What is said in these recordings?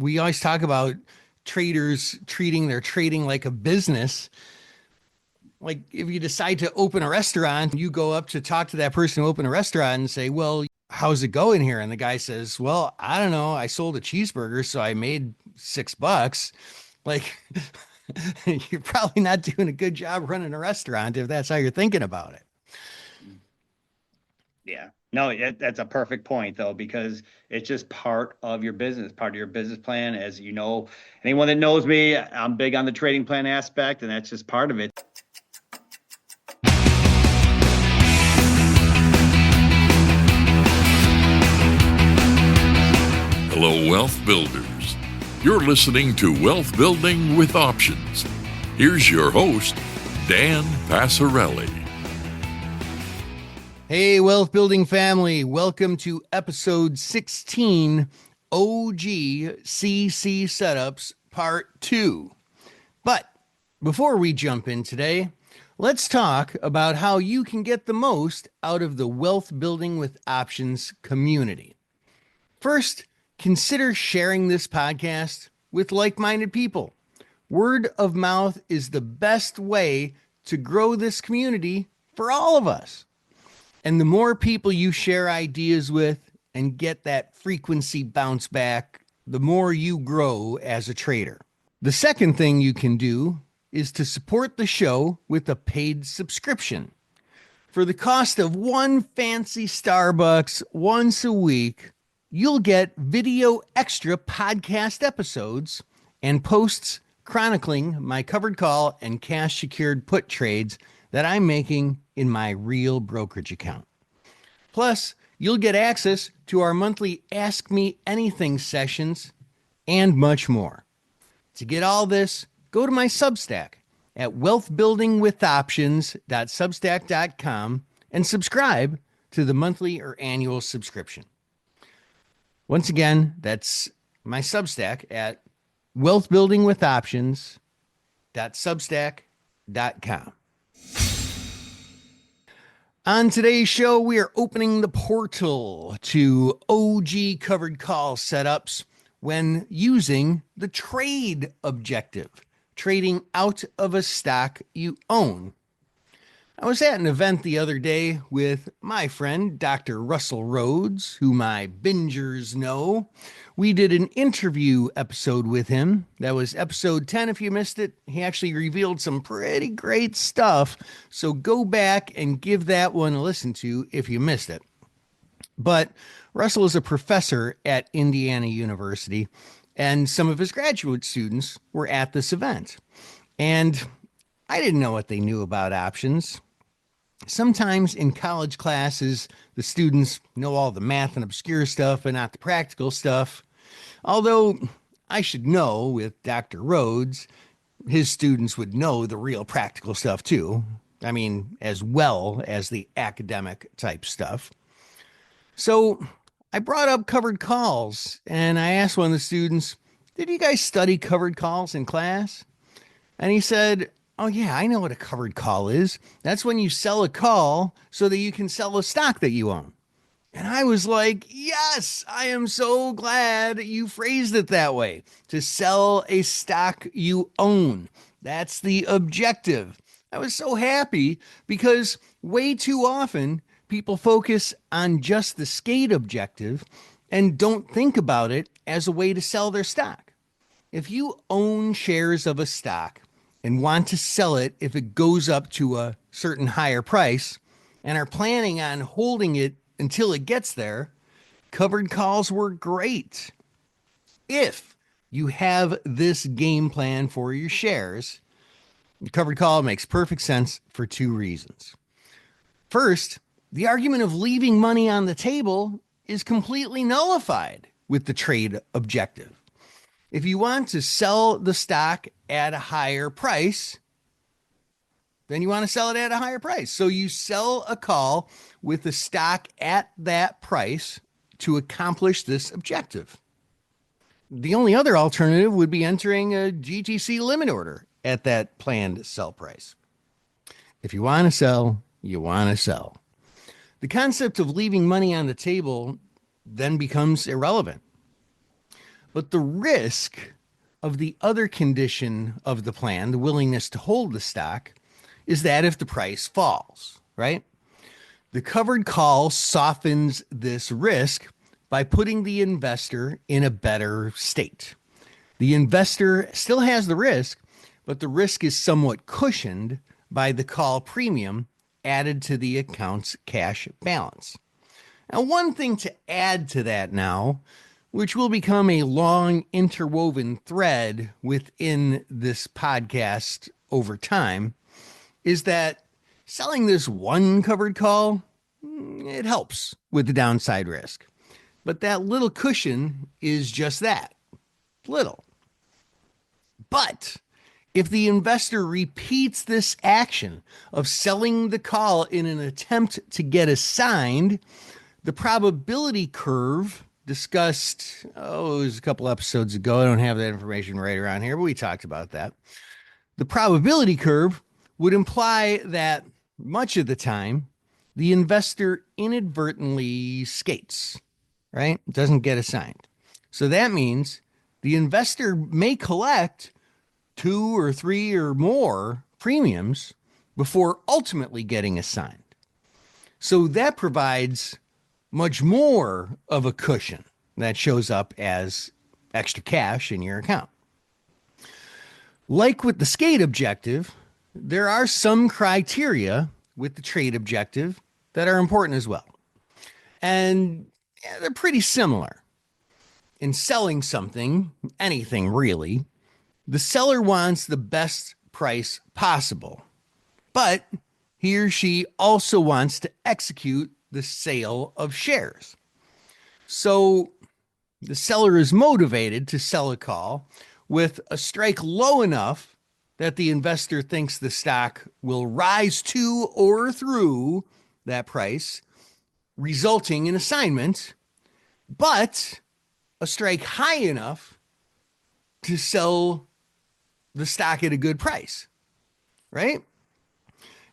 we always talk about traders treating their trading like a business. Like if you decide to open a restaurant, you go up to talk to that person who opened a restaurant and say, well, how's it going here? And the guy says, well, I don't know. I sold a cheeseburger, so I made $6. Like you're probably not doing a good job running a restaurant if that's how you're thinking about it. Yeah. No, that's a perfect point, though, because it's just part of your business, part of your business plan. As you know, anyone that knows me, I'm big on the trading plan aspect, and that's just part of it. Hello, Wealth Builders. You're listening to Wealth Building with Options. Here's your host, Dan Passarelli. Hey, Wealth Building family. Welcome to episode 16, OGCC Setups, Part 2. But before we jump in today, let's talk about how you can get the most out of the Wealth Building with Options community. First, consider sharing this podcast with like-minded people. Word of mouth is the best way to grow this community for all of us. And the more people you share ideas with and get that frequency bounce back, the more you grow as a trader. The second thing you can do is to support the show with a paid subscription. For the cost of one fancy Starbucks once a week, you'll get video extra podcast episodes and posts chronicling my covered call and cash secured put trades that I'm making in my real brokerage account. Plus, you'll get access to our monthly Ask Me Anything sessions and much more. To get all this, go to my Substack at wealthbuildingwithoptions.substack.com and subscribe to the monthly or annual subscription. Once again, that's my Substack at wealthbuildingwithoptions.substack.com. On today's show, we are opening the portal to OG covered call setups when using the trade objective, trading out of a stock you own. I was at an event the other day with my friend, Dr. Russell Rhodes, who my bingers know. We did an interview episode with him. That was episode 10. If you missed it, he actually revealed some pretty great stuff. So go back and give that one a listen to if you missed it. But Russell is a professor at Indiana University, and some of his graduate students were at this event. And I didn't know what they knew about options. Sometimes in college classes, the students know all the math and obscure stuff, but not the practical stuff. Although I should know with Dr. Rhodes, his students would know the real practical stuff too. I mean, as well as the academic type stuff. So I brought up covered calls and I asked one of the students, did you guys study covered calls in class? And he said, oh yeah, I know what a covered call is. That's when you sell a call so that you can sell a stock that you own. And I was like, yes, I am so glad you phrased it that way. To sell a stock you own. That's the objective. I was so happy because way too often people focus on just the skate objective and don't think about it as a way to sell their stock. If you own shares of a stock and want to sell it if it goes up to a certain higher price and are planning on holding it until it gets there, covered calls work great. If you have this game plan for your shares, the covered call makes perfect sense for two reasons. First, the argument of leaving money on the table is completely nullified with the trade objective. If you want to sell the stock at a higher price, then you want to sell it at a higher price. So you sell a call with the stock at that price to accomplish this objective. The only other alternative would be entering a GTC limit order at that planned sell price. If you want to sell, you want to sell. The concept of leaving money on the table then becomes irrelevant. But the risk of the other condition of the plan, the willingness to hold the stock, is that if the price falls, right? The covered call softens this risk by putting the investor in a better state. The investor still has the risk, but the risk is somewhat cushioned by the call premium added to the account's cash balance. Now, one thing to add to that now, which will become a long interwoven thread within this podcast over time, is that selling this one covered call, it helps with the downside risk. But that little cushion is just that, little. But if the investor repeats this action of selling the call in an attempt to get assigned, the probability curve discussed, it was a couple episodes ago. I don't have that information right around here, but we talked about that. The probability curve would imply that much of the time, the investor inadvertently skates, right? Doesn't get assigned. So that means the investor may collect 2 or 3 or more premiums before ultimately getting assigned. So that provides much more of a cushion that shows up as extra cash in your account. Like with the skate objective, there are some criteria with the trade objective that are important as well. And they're pretty similar. In selling something, anything really, the seller wants the best price possible, but he or she also wants to execute the sale of shares. So the seller is motivated to sell a call with a strike low enough that the investor thinks the stock will rise to or through that price, resulting in assignment, but a strike high enough to sell the stock at a good price, right?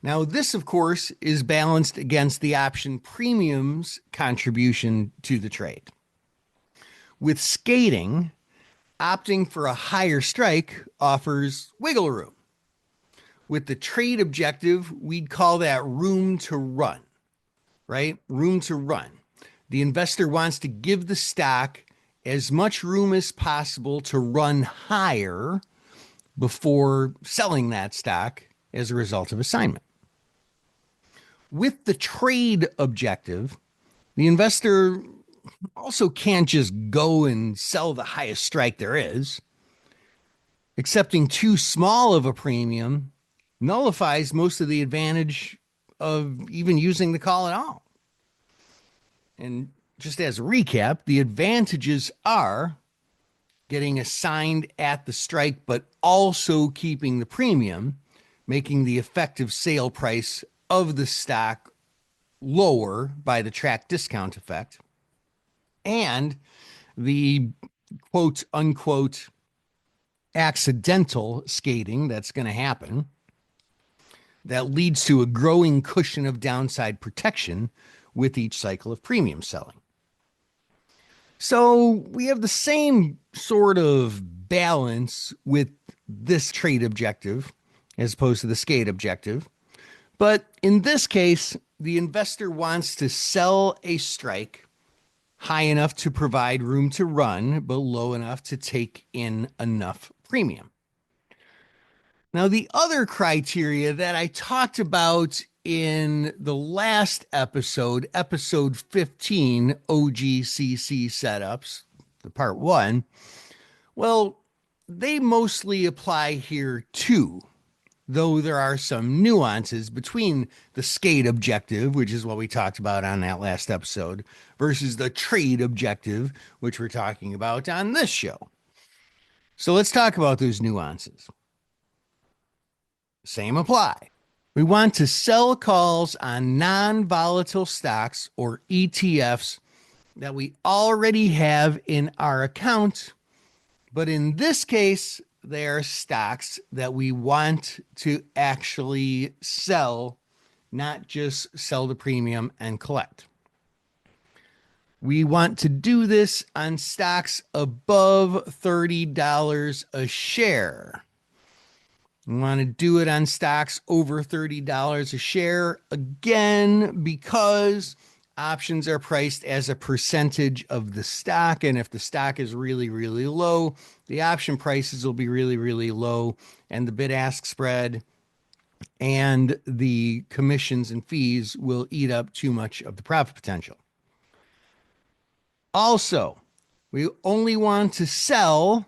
Now, this, of course, is balanced against the option premium's contribution to the trade. With skating, opting for a higher strike offers wiggle room. With the trade objective, we'd call that room to run, right? Room to run. The investor wants to give the stock as much room as possible to run higher before selling that stock as a result of assignment. With the trade objective, the investor also can't just go and sell the highest strike there is. Accepting too small of a premium nullifies most of the advantage of even using the call at all. And just as a recap, the advantages are getting assigned at the strike, but also keeping the premium, making the effective sale price of the stock lower by the track discount effect, and the quote unquote accidental skating that's going to happen that leads to a growing cushion of downside protection with each cycle of premium selling. So we have the same sort of balance with this trade objective as opposed to the skate objective. But in this case, the investor wants to sell a strike high enough to provide room to run, but low enough to take in enough premium. Now, the other criteria that I talked about in the last episode, episode 15, OGCC setups, the part 1, well, they mostly apply here too, though there are some nuances between the skate objective, which is what we talked about on that last episode, versus the trade objective, which we're talking about on this show. So let's talk about those nuances. Same apply. We want to sell calls on non-volatile stocks or ETFs that we already have in our account, but in this case, they are stocks that we want to actually sell, not just sell the premium and collect. We want to do this on stocks above $30 a share. We want to do it on stocks over $30 a share, again, because options are priced as a percentage of the stock. And if the stock is really, really low, the option prices will be really, really low. And the bid-ask spread and the commissions and fees will eat up too much of the profit potential. Also, we only want to sell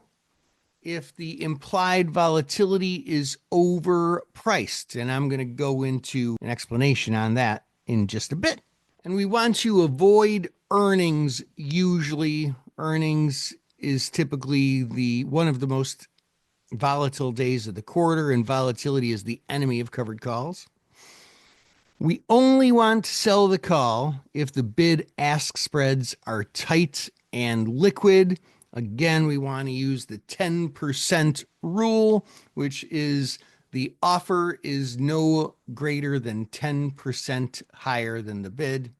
if the implied volatility is overpriced. And I'm going to go into an explanation on that in just a bit. And we want to avoid earnings. Usually, earnings is typically one of the most volatile days of the quarter, and volatility is the enemy of covered calls. We only want to sell the call if the bid-ask spreads are tight and liquid. Again, we want to use the 10% rule, which is the offer is no greater than 10% higher than the bid.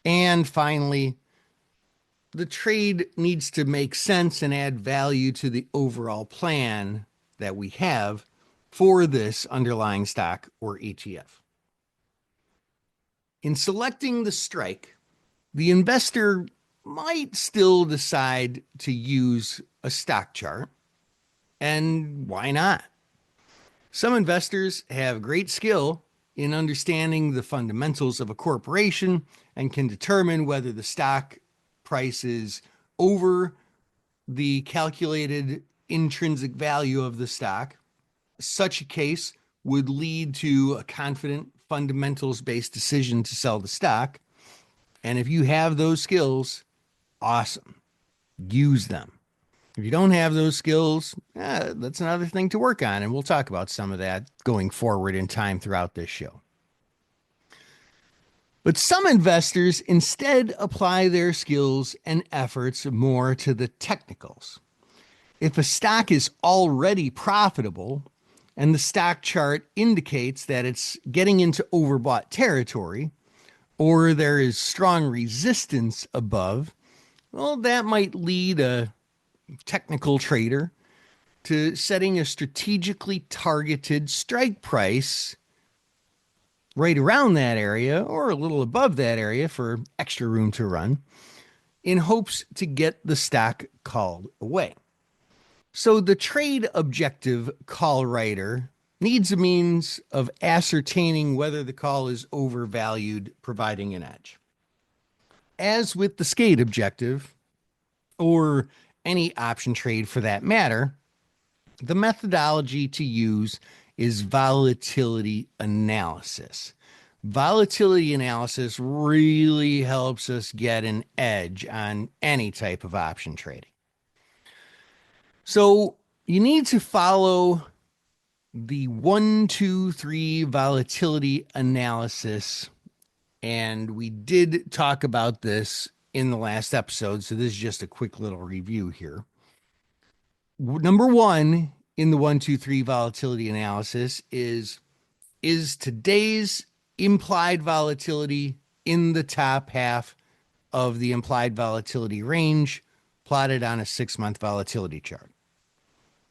And finally, the trade needs to make sense and add value to the overall plan that we have for this underlying stock or ETF. In selecting the strike, the investor might still decide to use a stock chart, and why not? Some investors have great skill in understanding the fundamentals of a corporation and can determine whether the stock price is over the calculated intrinsic value of the stock. Such a case would lead to a confident fundamentals-based decision to sell the stock. And if you have those skills, awesome. Use them. If you don't have those skills, that's another thing to work on. And we'll talk about some of that going forward in time throughout this show. But some investors instead apply their skills and efforts more to the technicals. If a stock is already profitable and the stock chart indicates that it's getting into overbought territory, or there is strong resistance above, well, that might lead a technical trader to setting a strategically targeted strike price right around that area or a little above that area for extra room to run in hopes to get the stock called away. So the trade objective call writer needs a means of ascertaining whether the call is overvalued, providing an edge. As with the skate objective, or any option trade for that matter, the methodology to use is volatility analysis. Volatility analysis really helps us get an edge on any type of option trading. So you need to follow the 1, 2, 3 volatility analysis. And we did talk about this in the last episode. So this is just a quick little review here. Number one in the 1, 2, 3 volatility analysis is today's implied volatility in the top half of the implied volatility range plotted on a 6-month volatility chart.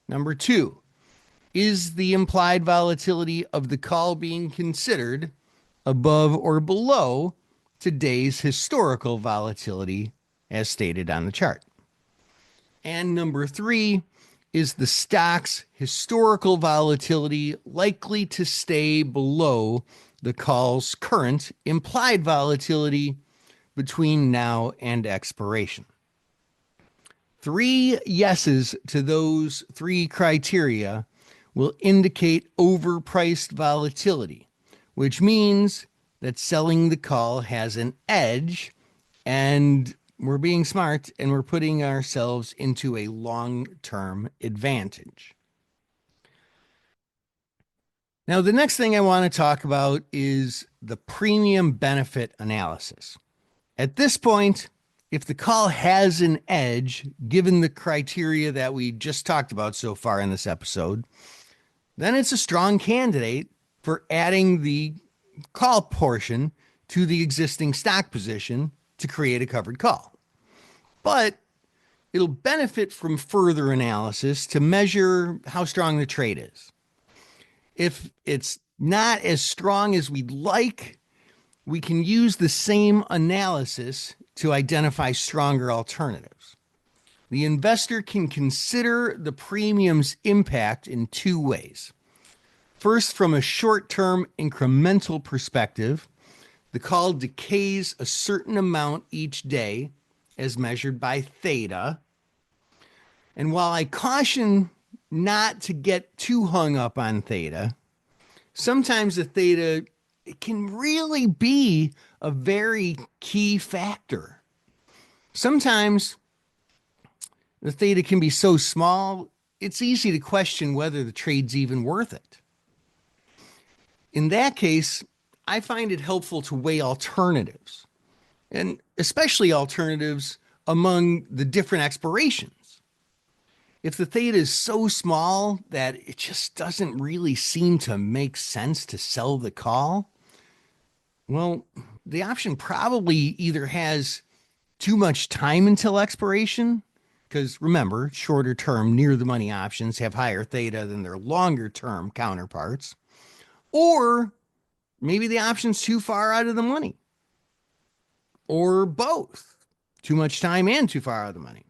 Number two, is the implied volatility of the call being considered above or below today's historical volatility as stated on the chart? And number three, is the stock's historical volatility likely to stay below the call's current implied volatility between now and expiration? 3 yeses to those 3 criteria will indicate overpriced volatility, which means that selling the call has an edge, and we're being smart and we're putting ourselves into a long-term advantage. Now, the next thing I want to talk about is the premium benefit analysis. At this point, if the call has an edge, given the criteria that we just talked about so far in this episode, then it's a strong candidate for adding the call portion to the existing stock position to create a covered call. But it'll benefit from further analysis to measure how strong the trade is. If it's not as strong as we'd like, we can use the same analysis to identify stronger alternatives. The investor can consider the premium's impact in two ways. First, from a short-term incremental perspective, the call decays a certain amount each day as measured by theta. And while I caution not to get too hung up on theta, sometimes the theta, it can really be a very key factor. Sometimes the theta can be so small, it's easy to question whether the trade's even worth it. In that case, I find it helpful to weigh alternatives, and especially alternatives among the different expirations. If the theta is so small that it just doesn't really seem to make sense to sell the call, well, the option probably either has too much time until expiration, because remember, shorter term near the money options have higher theta than their longer term counterparts, or maybe the option's too far out of the money, or both, too much time and too far out of the money.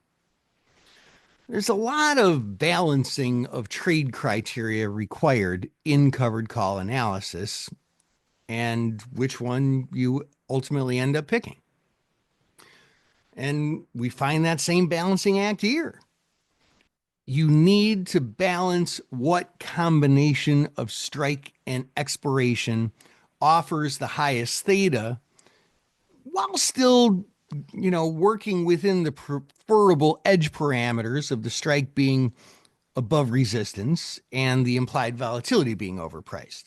There's a lot of balancing of trade criteria required in covered call analysis, and which one you ultimately end up picking. And we find that same balancing act here. You need to balance what combination of strike and expiration offers the highest theta while still, working within the preferable edge parameters of the strike being above resistance and the implied volatility being overpriced.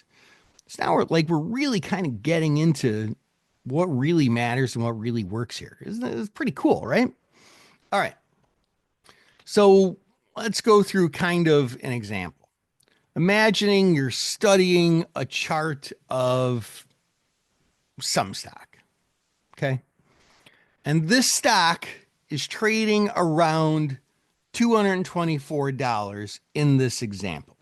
So now we're really kind of getting into what really matters and what really works here. It's pretty cool, right? All right. So let's go through kind of an example. Imagining you're studying a chart of some stock, okay? And this stock is trading around $224 in this example.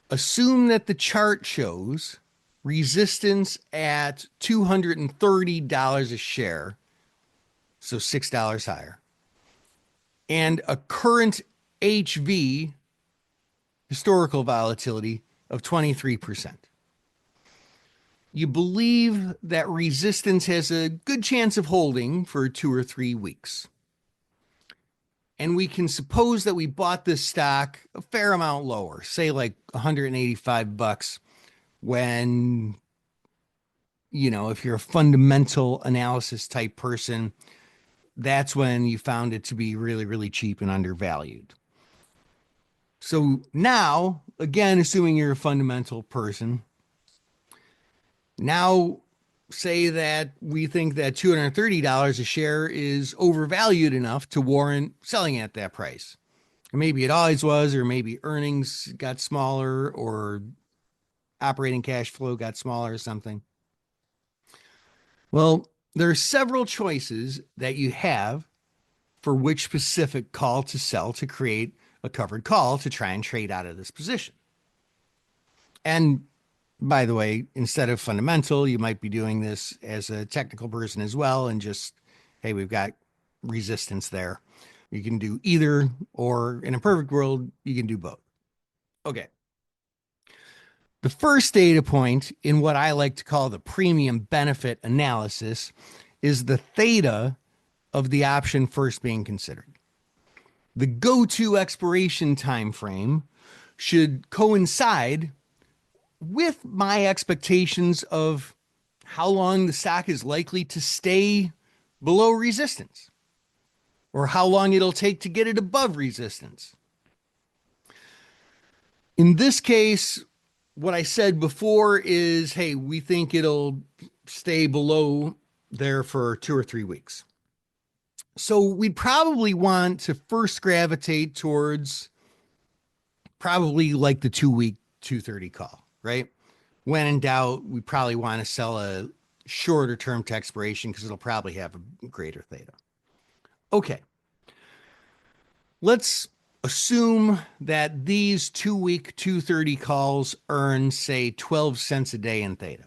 Assume that the chart shows resistance at $230 a share, so $6 higher, and a current HV, historical volatility, of 23%. You believe that resistance has a good chance of holding for 2 or 3 weeks. And we can suppose that we bought this stock a fair amount lower, say like $185, when, if you're a fundamental analysis type person, that's when you found it to be really, really cheap and undervalued. So now, again, assuming you're a fundamental person, now say that we think that $230 a share is overvalued enough to warrant selling at that price. Or maybe it always was, or maybe earnings got smaller, or operating cash flow got smaller or something. Well, there are several choices that you have for which specific call to sell to create a covered call to try and trade out of this position. And by the way, instead of fundamental, you might be doing this as a technical person as well, and just, hey, we've got resistance there. You can do either, or in a perfect world, you can do both. Okay. The first data point in what I like to call the premium benefit analysis is the theta of the option first being considered. The go-to expiration time frame should coincide with my expectations of how long the stock is likely to stay below resistance, or how long it'll take to get it above resistance. In this case, what I said before is, hey, we think it'll stay below there for 2 or 3 weeks. So we'd probably want to first gravitate towards probably like the 2-week 230 call, right? When in doubt, we probably want to sell a shorter term to expiration because it'll probably have a greater theta. Okay. Let's assume that these 2-week 230 calls earn, say, 12 cents a day in theta.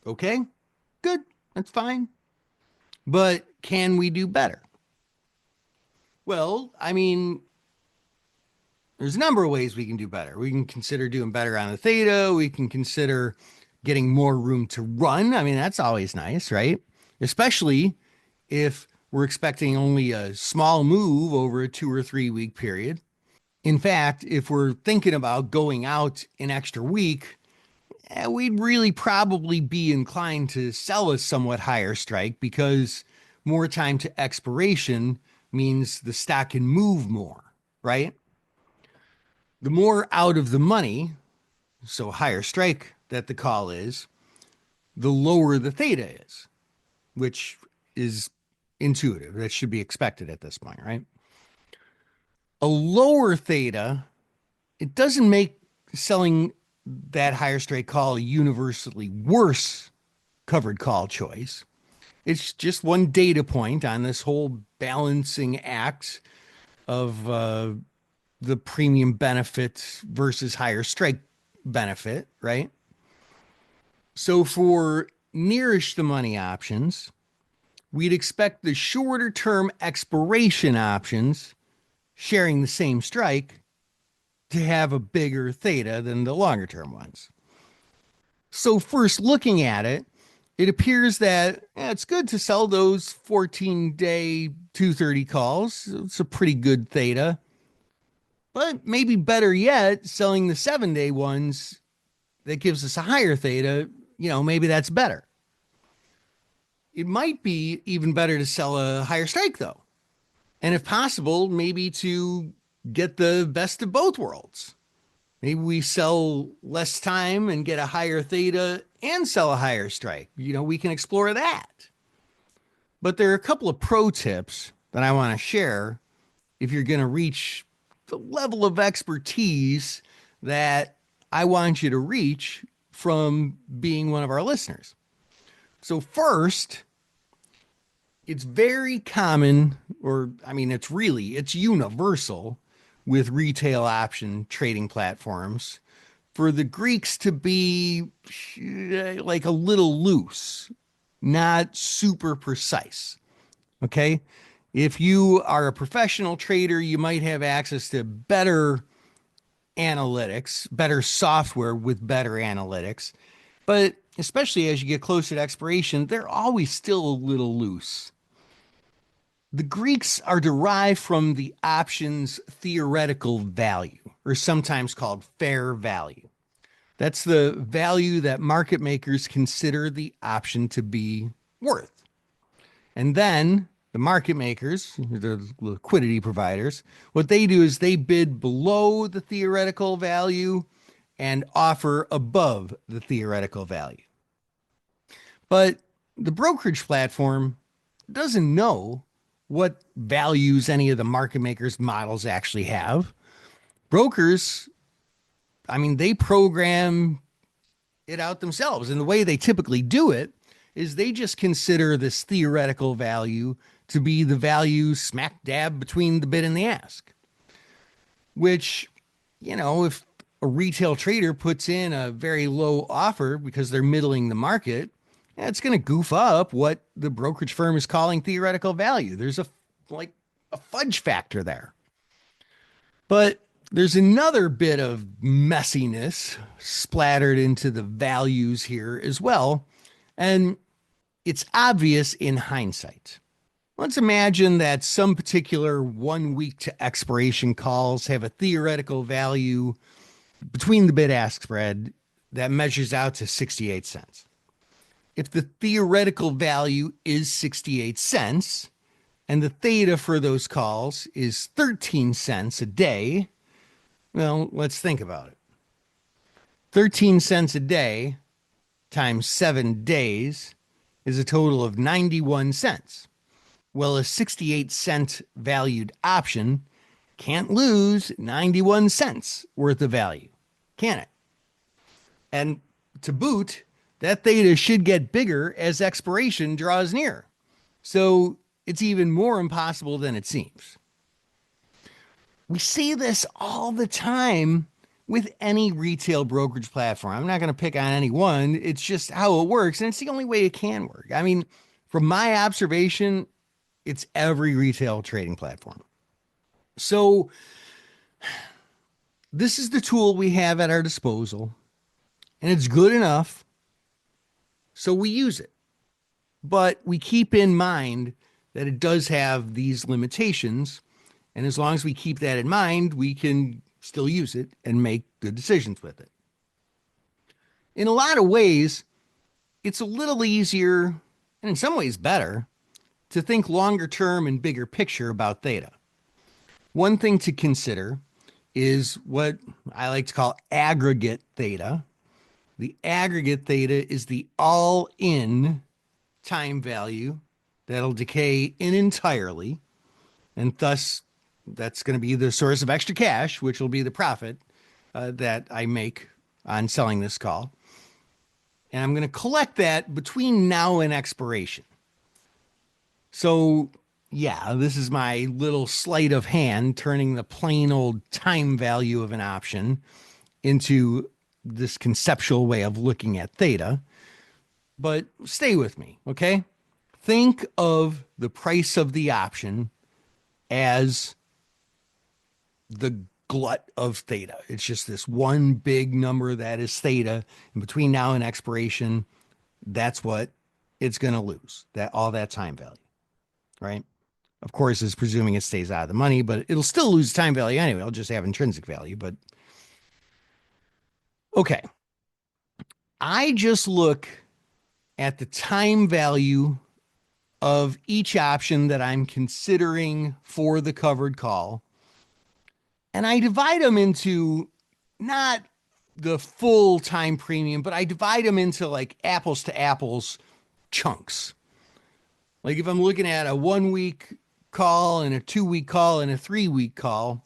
Okay, good. That's fine. But can we do better? Well, I mean, there's a number of ways we can do better. We can consider doing better on the theta. We can consider getting more room to run. I mean, that's always nice, right? Especially if we're expecting only a small move over a 2 or 3 week period. In fact, if we're thinking about going out an extra week, we'd really probably be inclined to sell a somewhat higher strike because more time to expiration means the stock can move more, right? The more out of the money, so higher strike that the call is, the lower the theta is, which is intuitive. That should be expected at this point, right? A lower theta, it doesn't make selling that higher strike call a universally worse covered call choice. It's just one data point on this whole balancing act of the premium benefit versus higher strike benefit, right? So for nearish the money options, we'd expect the shorter term expiration options sharing the same strike to have a bigger theta than the longer term ones. So first looking at it, it appears that it's good to sell those 14-day 230 calls. It's a pretty good theta. But maybe better yet, selling the 7-day ones that gives us a higher theta, maybe that's better. It might be even better to sell a higher strike though. And if possible, maybe to get the best of both worlds. Maybe we sell less time and get a higher theta and sell a higher strike. We can explore that. But there are a couple of pro tips that I want to share if you're going to reach the level of expertise that I want you to reach from being one of our listeners. So first, it's very common, it's universal with retail option trading platforms for the Greeks to be like a little loose, not super precise. Okay. If you are a professional trader, you might have access to better analytics, better software with better analytics. But especially as you get closer to expiration, they're always still a little loose. The Greeks are derived from the option's theoretical value, or sometimes called fair value. That's the value that market makers consider the option to be worth. And then the market makers, the liquidity providers, what they do is they bid below the theoretical value and offer above the theoretical value. But the brokerage platform doesn't know what values any of the market makers' models actually have. Brokers, they program it out themselves. And the way they typically do it is they just consider this theoretical value to be the value smack dab between the bid and the ask. Which, if a retail trader puts in a very low offer because they're middling the market, it's going to goof up what the brokerage firm is calling theoretical value. There's a fudge factor there. But there's another bit of messiness splattered into the values here as well. And it's obvious in hindsight. Let's imagine that some particular 1 week to expiration calls have a theoretical value between the bid-ask spread that measures out to 68 cents. If the theoretical value is 68 cents and the theta for those calls is 13 cents a day, well, let's think about it. 13 cents a day times 7 days is a total of 91 cents. Well, a 68 cent valued option can't lose 91 cents worth of value, can it? And to boot, that theta should get bigger as expiration draws near. So it's even more impossible than it seems. We see this all the time with any retail brokerage platform. I'm not going to pick on any one. It's just how it works. And it's the only way it can work. I mean, from my observation, it's every retail trading platform. So this is the tool we have at our disposal, and it's good enough. So we use it. But we keep in mind that it does have these limitations. And as long as we keep that in mind, we can still use it and make good decisions with it. In a lot of ways, it's a little easier, and in some ways better, to think longer term and bigger picture about theta. One thing to consider is what I like to call aggregate theta. The aggregate theta is the all-in time value that'll decay in entirely, and thus that's going to be the source of extra cash, which will be the profit that I make on selling this call. And I'm going to collect that between now and expiration. So yeah, this is my little sleight of hand, turning the plain old time value of an option into this conceptual way of looking at theta. But stay with me, okay? Think of the price of the option as the glut of theta. It's just this one big number that is theta. And between now and expiration, that's what it's going to lose, that all that time value, right? Of course, it's presuming it stays out of the money, but it'll still lose time value anyway. It'll just have intrinsic value. But okay, I just look at the time value of each option that I'm considering for the covered call, and I divide them into not the full time premium, but I divide them into like apples to apples chunks. Like if I'm looking at a 1 week call and a 2 week call and a 3 week call,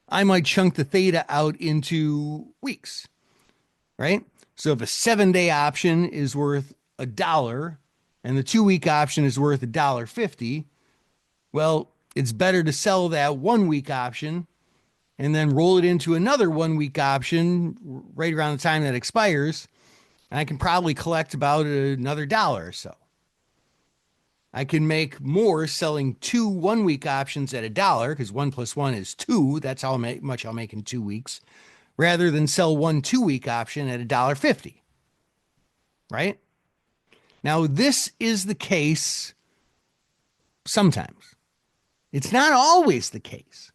I might chunk the theta out into weeks, right? So if a 7-day option is worth $1 and the 2 week option is worth $1.50, well, it's better to sell that 1 week option and then roll it into another 1 week option right around the time that expires. And I can probably collect about another $1 or so. I can make more selling 2 1 week options at $1 because 1 + 1 is 2. That's how much I'll make in 2 weeks, rather than sell 1 2 week option at $1.50. Right? Now, this is the case sometimes. It's not always the case.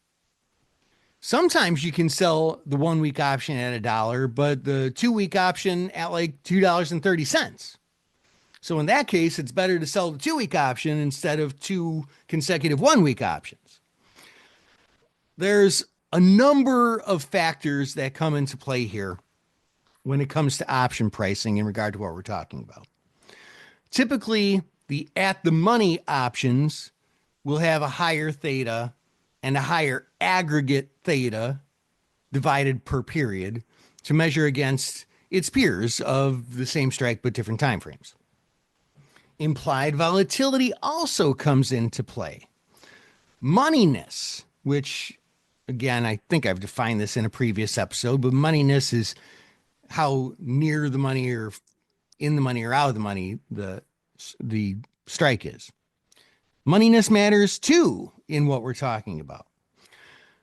Sometimes you can sell the 1 week option at $1, but the 2 week option at like $2.30. So in that case, it's better to sell the 2 week option instead of 2 consecutive 1 week options. There's a number of factors that come into play here when it comes to option pricing in regard to what we're talking about. Typically, the at the money options will have a higher theta and a higher aggregate theta divided per period to measure against its peers of the same strike but different time frames. Implied volatility also comes into play. Moneyness, which again, I think I've defined this in a previous episode, but moneyness is how near the money or in the money or out of the money the strike is. Moneyness matters too in what we're talking about.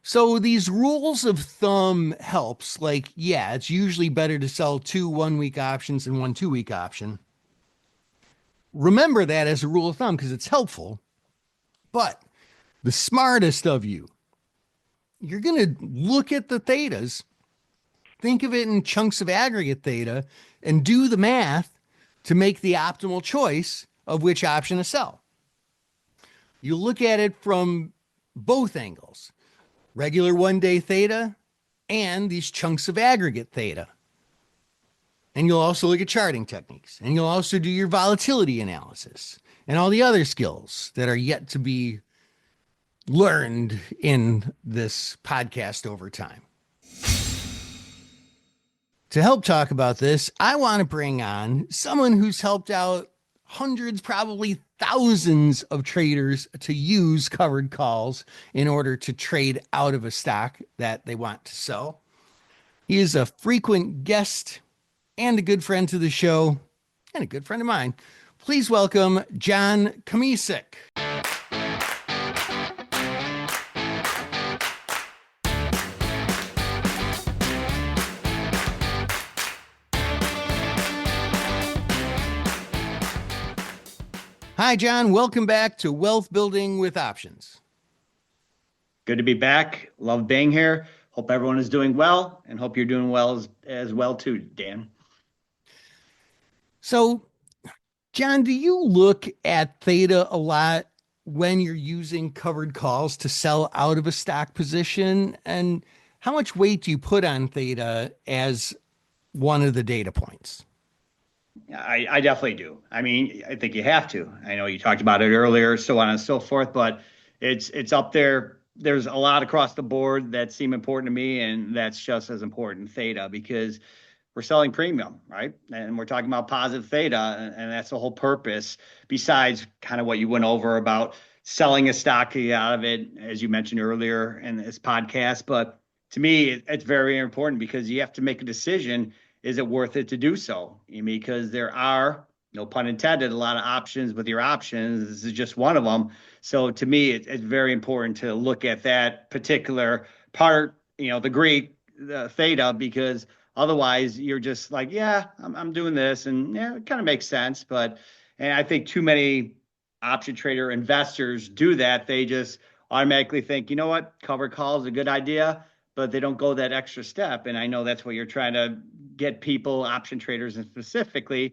So these rules of thumb helps, like, yeah, it's usually better to sell 2 1 week options than 1 2 week option. Remember that as a rule of thumb because it's helpful. But the smartest of you, you're going to look at the thetas, think of it in chunks of aggregate theta, and do the math to make the optimal choice of which option to sell. You look at it from both angles, regular 1-day theta and these chunks of aggregate theta. And you'll also look at charting techniques, and you'll also do your volatility analysis and all the other skills that are yet to be learned in this podcast over time. To help talk about this, I want to bring on someone who's helped out hundreds, probably thousands of traders to use covered calls in order to trade out of a stock that they want to sell. He is a frequent guest and a good friend to the show and a good friend of mine. Please welcome John Kamisik. Hi, John. Welcome back to Wealth Building with Options. Good to be back. Love being here. Hope everyone is doing well, and hope you're doing well as well too, Dan. So, John, do you look at theta a lot when you're using covered calls to sell out of a stock position? And how much weight do you put on theta as one of the data points? I definitely do. I mean, I think you have to. I know you talked about it earlier, so on and so forth, but it's up there. There's a lot across the board that seem important to me, and that's just as important, theta, because we're selling premium, right? And we're talking about positive theta, and that's the whole purpose, besides kind of what you went over about selling a stock out of it, as you mentioned earlier in this podcast. But to me, it's very important because you have to make a decision. Is it worth it to do so? Because there are, no pun intended, a lot of options with your options. This is just one of them. So to me, it's very important to look at that particular part, the Greek, the theta, because otherwise you're just like, yeah, I'm doing this. And yeah, it kind of makes sense. And I think too many option trader investors do that. They just automatically think, you know what, covered call is a good idea, but they don't go that extra step. And I know that's what you're trying to get people, option traders and specifically,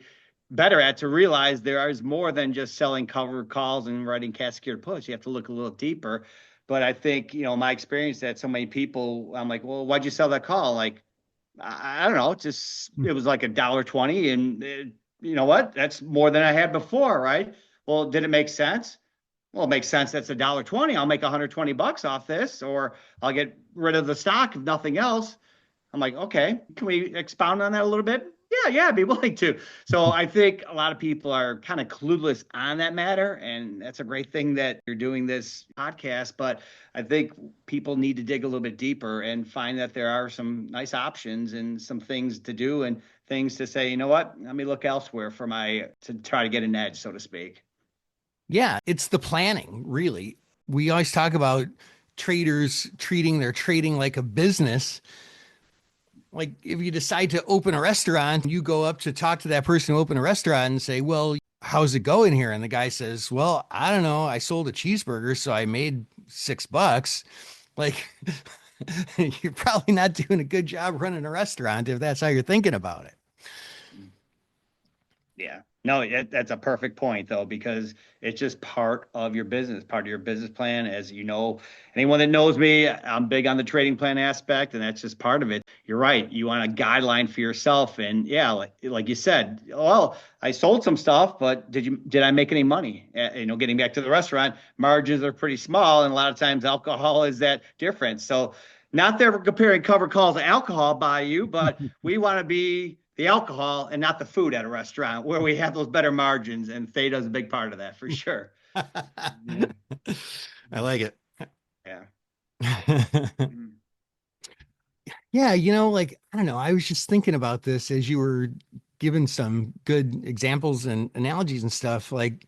better at, to realize there is more than just selling covered calls and writing cash secured puts. You have to look a little deeper. But I think, my experience that so many people, I'm like, well, why'd you sell that call? Like, I don't know. It was like $1.20, and you know what? That's more than I had before, right? Well, did it make sense? Well, it makes sense. That's $1.20. I'll make $120 off this, or I'll get rid of the stock if nothing else. I'm like, okay, can we expound on that a little bit? Yeah, I'd be willing to. So I think a lot of people are kind of clueless on that matter. And that's a great thing that you're doing this podcast. But I think people need to dig a little bit deeper and find that there are some nice options and some things to do and things to say, you know what, let me look elsewhere to try to get an edge, so to speak. Yeah, it's the planning, really. We always talk about traders treating their trading like a business. Like if you decide to open a restaurant, you go up to talk to that person who opened a restaurant and say, well, how's it going here? And the guy says, well, I don't know. I sold a cheeseburger, so I made $6. Like you're probably not doing a good job running a restaurant if that's how you're thinking about it. Yeah. No, that's a perfect point, though, because it's just part of your business, part of your business plan. As you know, anyone that knows me, I'm big on the trading plan aspect, and that's just part of it. You're right. You want a guideline for yourself. And yeah, like you said, well, I sold some stuff, but did I make any money? Getting back to the restaurant, margins are pretty small, and a lot of times alcohol is that difference. So not that we're comparing cover calls to alcohol by you, but we want to be the alcohol and not the food at a restaurant where we have those better margins, and theta is a big part of that for sure. Yeah. I like it. Yeah. Yeah. I don't know. I was just thinking about this as you were giving some good examples and analogies and stuff. Like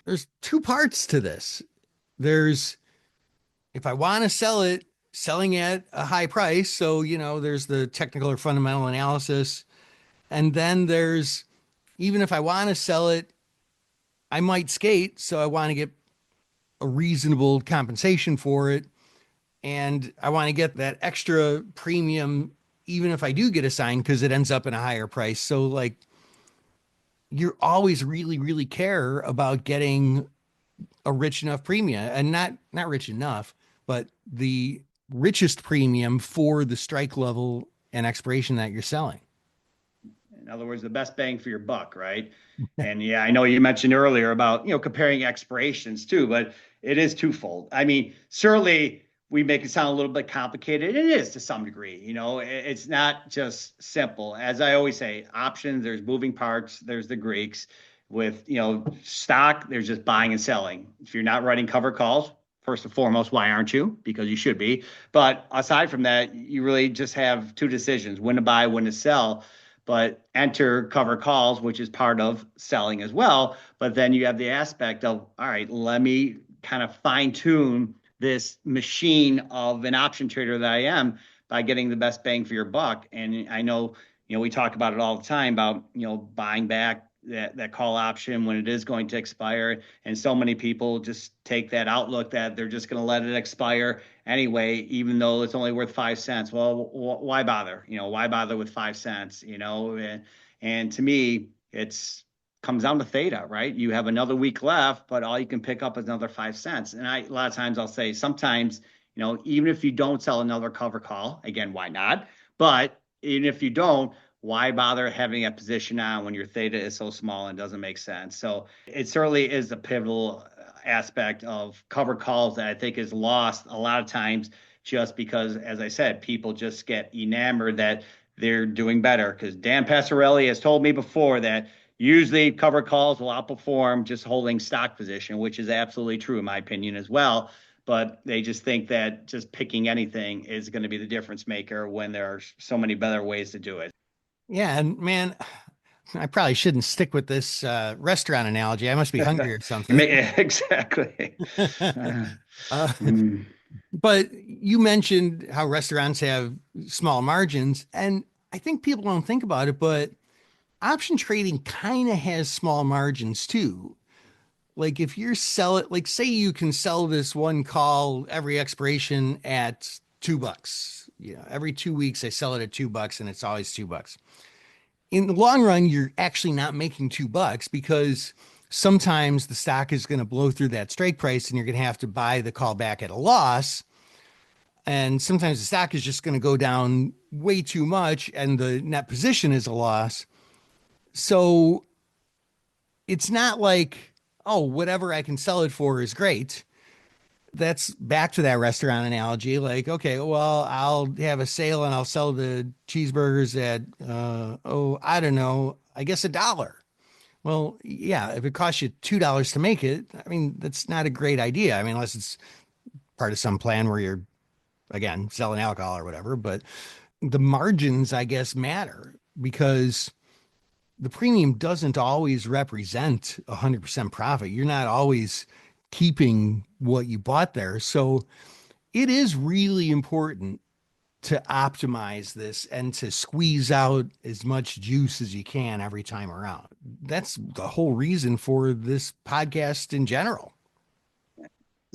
there's two parts to this. There's, if I want to sell it, selling at a high price. So, there's the technical or fundamental analysis. And then there's, even if I want to sell it, I might skate. So I want to get a reasonable compensation for it. And I want to get that extra premium, even if I do get assigned, because it ends up in a higher price. So like, you're always really, really care about getting a rich enough premium, and not rich enough, but the richest premium for the strike level and expiration that you're selling. In other words, the best bang for your buck, right? And yeah, I know you mentioned earlier about, comparing expirations too, but it is twofold. I mean, certainly we make it sound a little bit complicated. It is to some degree, it's not just simple. As I always say, options, there's moving parts, there's the Greeks. With, stock, there's just buying and selling. If you're not writing cover calls, first and foremost, why aren't you? Because you should be. But aside from that, you really just have two decisions: when to buy, when to sell. But enter cover calls, which is part of selling as well. But then you have the aspect of, all right, let me kind of fine tune this machine of an option trader that I am by getting the best bang for your buck. And I know, we talk about it all the time about, buying back that call option when it is going to expire. And so many people just take that outlook that they're just going to let it expire anyway, even though it's only worth 5 cents. Well, why bother? Why bother with 5 cents? And to me, comes down to theta, right? You have another week left, but all you can pick up is another 5 cents. And a lot of times I'll say, sometimes, even if you don't sell another cover call, again, why not? But even if you don't, why bother having a position on when your theta is so small and doesn't make sense? So it certainly is a pivotal aspect of cover calls that I think is lost a lot of times, just because, as I said, people just get enamored that they're doing better. Because Dan Passarelli has told me before that usually cover calls will outperform just holding stock position, which is absolutely true in my opinion as well. But they just think that just picking anything is going to be the difference maker when there are so many better ways to do it. Yeah, and man, I probably shouldn't stick with this restaurant analogy. I must be hungry or something. Exactly. But you mentioned how restaurants have small margins, and I think people don't think about it, but option trading kind of has small margins too. Like if you're like say you can sell this one call every expiration at $2. Every 2 weeks I sell it at $2 and it's always $2. In the long run, you're actually not making $2 because sometimes the stock is going to blow through that strike price and you're going to have to buy the call back at a loss. And sometimes the stock is just going to go down way too much and the net position is a loss. So it's not like, oh, whatever I can sell it for is great. That's back to that restaurant analogy. Like, okay, well, I'll have a sale and I'll sell the cheeseburgers at, I don't know, I guess $1. Well, yeah, if it costs you $2 to make it, I mean, that's not a great idea. I mean, unless it's part of some plan where you're, again, selling alcohol or whatever. But the margins, I guess, matter because the premium doesn't always represent 100% profit. You're not always keeping what you bought there. So it is really important to optimize this and to squeeze out as much juice as you can every time around. That's the whole reason for this podcast in general.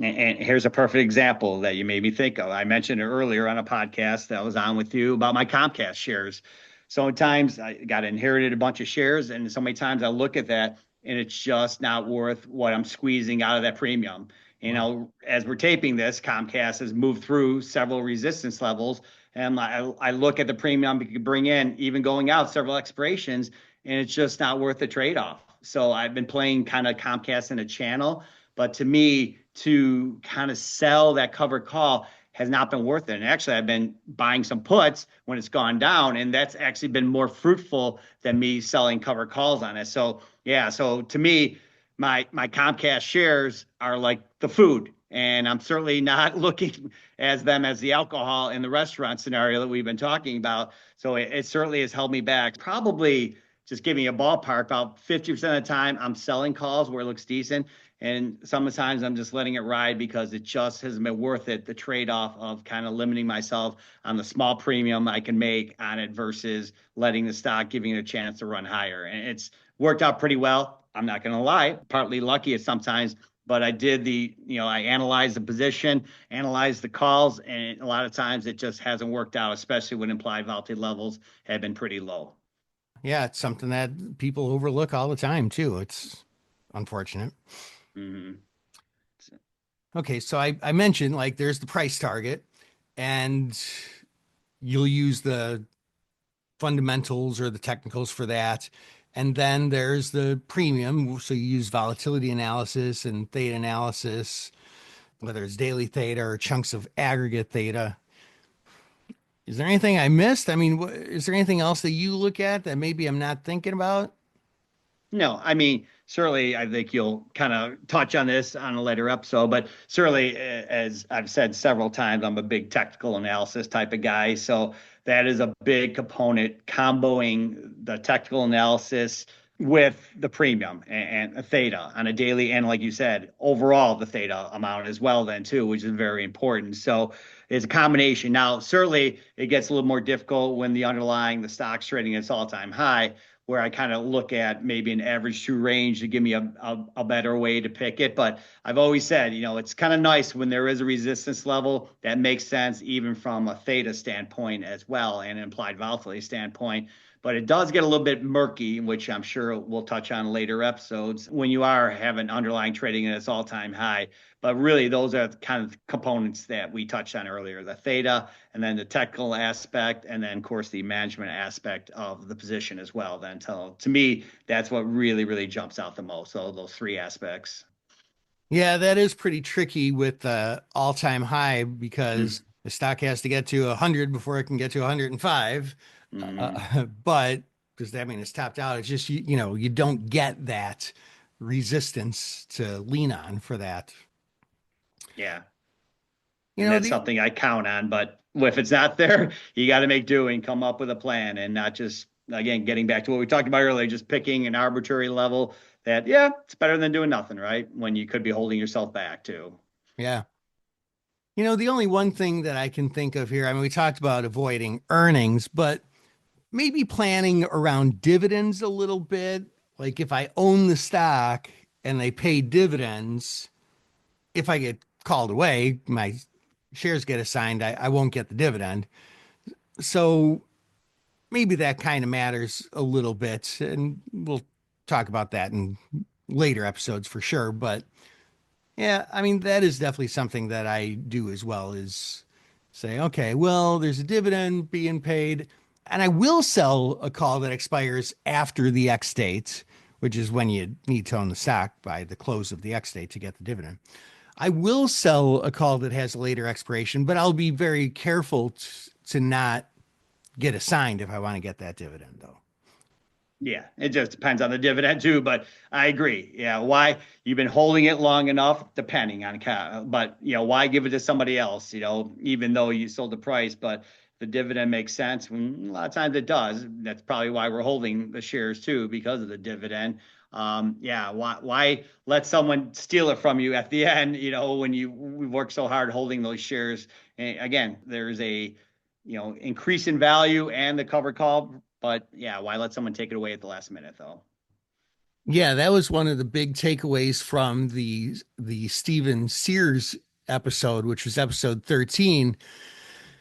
And here's a perfect example that you made me think of. I mentioned it earlier on a podcast that I was on with you about my Comcast shares. Sometimes I got inherited a bunch of shares, and so many times I look at that and it's just not worth what I'm squeezing out of that premium. As we're taping this, Comcast has moved through several resistance levels, and I look at the premium we could bring in, even going out several expirations, and it's just not worth the trade-off. So I've been playing kind of Comcast in a channel, but to me, to kind of sell that covered call has not been worth it. And actually, I've been buying some puts when it's gone down, and that's actually been more fruitful than me selling covered calls on it. So yeah, so to me, my Comcast shares are like the food, and I'm certainly not looking as them as the alcohol in the restaurant scenario that we've been talking about. So it certainly has held me back. Probably just giving a ballpark, about 50% of the time I'm selling calls where it looks decent. And sometimes I'm just letting it ride because it just hasn't been worth it, the trade-off of kind of limiting myself on the small premium I can make on it versus letting the stock, giving it a chance to run higher. And it's worked out pretty well. I'm not going to lie, partly lucky at sometimes, but I did I analyzed the position, analyzed the calls, and a lot of times it just hasn't worked out, especially when implied volatility levels have been pretty low. Yeah, it's something that people overlook all the time too. It's unfortunate. Mm-hmm. Okay, so I mentioned like there's the price target, and you'll use the fundamentals or the technicals for that. And then there's the premium. So you use volatility analysis and theta analysis. whether it's daily theta or chunks of aggregate theta. Is there anything I missed? I mean, is there anything else that you look at that maybe I'm not thinking about? No, I mean, certainly, I think you'll kind of touch on this on a later episode, but certainly, as I've said several times, I'm a big technical analysis type of guy. So that is a big component, comboing the technical analysis with the premium and a theta on a daily, and like you said, overall the theta amount as well then too, which is very important. So it's a combination. Now, certainly it gets a little more difficult when the stock's trading at its all-time high, where I kind of look at maybe an average true range to give me a better way to pick it. But I've always said, it's kind of nice when there is a resistance level that makes sense, even from a theta standpoint as well, and an implied volatility standpoint. But it does get a little bit murky, which I'm sure we'll touch on later episodes, when you are having underlying trading at its all-time high. But really, those are the kind of components that we touched on earlier, the theta, and then the technical aspect, and then, of course, the management aspect of the position as well. Then to me, that's what really, really jumps out the most, so those three aspects. Yeah, that is pretty tricky with the all-time high, because the stock has to get to 100 before it can get to 105. But does that mean it's topped out? It's just, you don't get that resistance to lean on for that. Yeah. That's something I count on, but if it's not there, you got to make do and come up with a plan, and not just, again, getting back to what we talked about earlier, just picking an arbitrary level that, it's better than doing nothing, right? When you could be holding yourself back too. Yeah. The only one thing that I can think of here, I mean, we talked about avoiding earnings, but maybe planning around dividends a little bit. Like if I own the stock and they pay dividends, if I get called away, my shares get assigned, I won't get the dividend. So maybe that kind of matters a little bit. And we'll talk about that in later episodes for sure. But yeah, I mean, that is definitely something that I do as well, is say, okay, well, there's a dividend being paid, and I will sell a call that expires after the X date, which is when you need to own the stock by the close of the X date to get the dividend. I will sell a call that has a later expiration, but I'll be very careful to not get assigned if I want to get that dividend, though. Yeah, it just depends on the dividend too, but I agree. Yeah, why you've been holding it long enough, depending on, but why give it to somebody else? Even though you sold the price, but the dividend makes sense. A lot of times it does. That's probably why we're holding the shares too, because of the dividend. Why let someone steal it from you at the end? When we worked so hard holding those shares. And again, there's a increase in value and the covered call. But why let someone take it away at the last minute, though? Yeah, that was one of the big takeaways from the Stephen Sears episode, which was episode 13.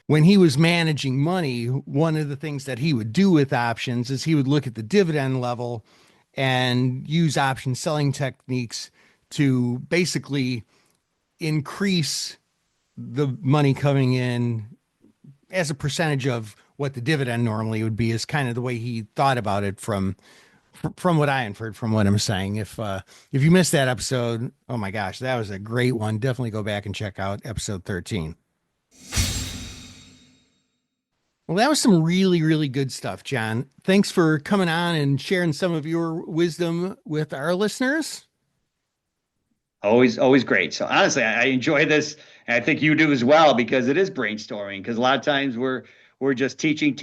When he was managing money, one of the things that he would do with options is he would look at the dividend level and use option selling techniques to basically increase the money coming in as a percentage of what the dividend normally would be, is kind of the way he thought about it from what I inferred from what I'm saying. If you missed that episode, oh my gosh, that was a great one. Definitely go back and check out episode 13. Well, that was some really, really good stuff, John. Thanks for coming on and sharing some of your wisdom with our listeners. Always great. So honestly, I enjoy this, and I think you do as well, because it is brainstorming. Because a lot of times we're just teaching,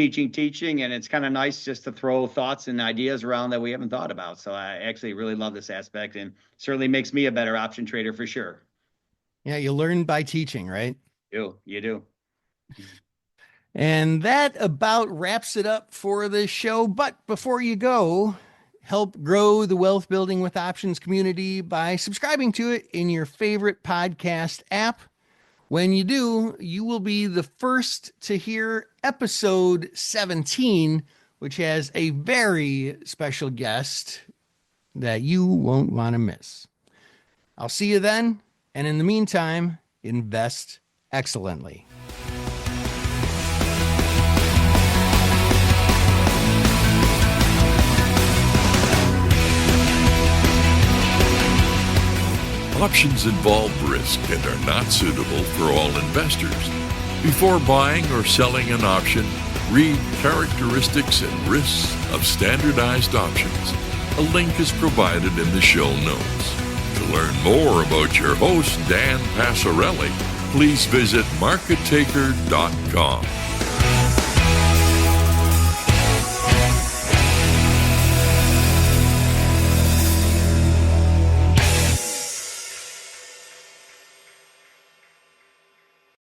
and it's kind of nice just to throw thoughts and ideas around that we haven't thought about. So I actually really love this aspect, and certainly makes me a better option trader for sure. Yeah, you learn by teaching, right? You do. And that about wraps it up for this show. But before you go, help grow the Wealth Building with Options community by subscribing to it in your favorite podcast app. When you do, you will be the first to hear episode 17, which has a very special guest that you won't want to miss. I'll see you then. And in the meantime, invest excellently. Options involve risk. risk and are not suitable for all investors. Before buying or selling an option, read Characteristics and Risks of Standardized Options. A link is provided in the show notes. To learn more about your host, Dan Passarelli, please visit markettaker.com.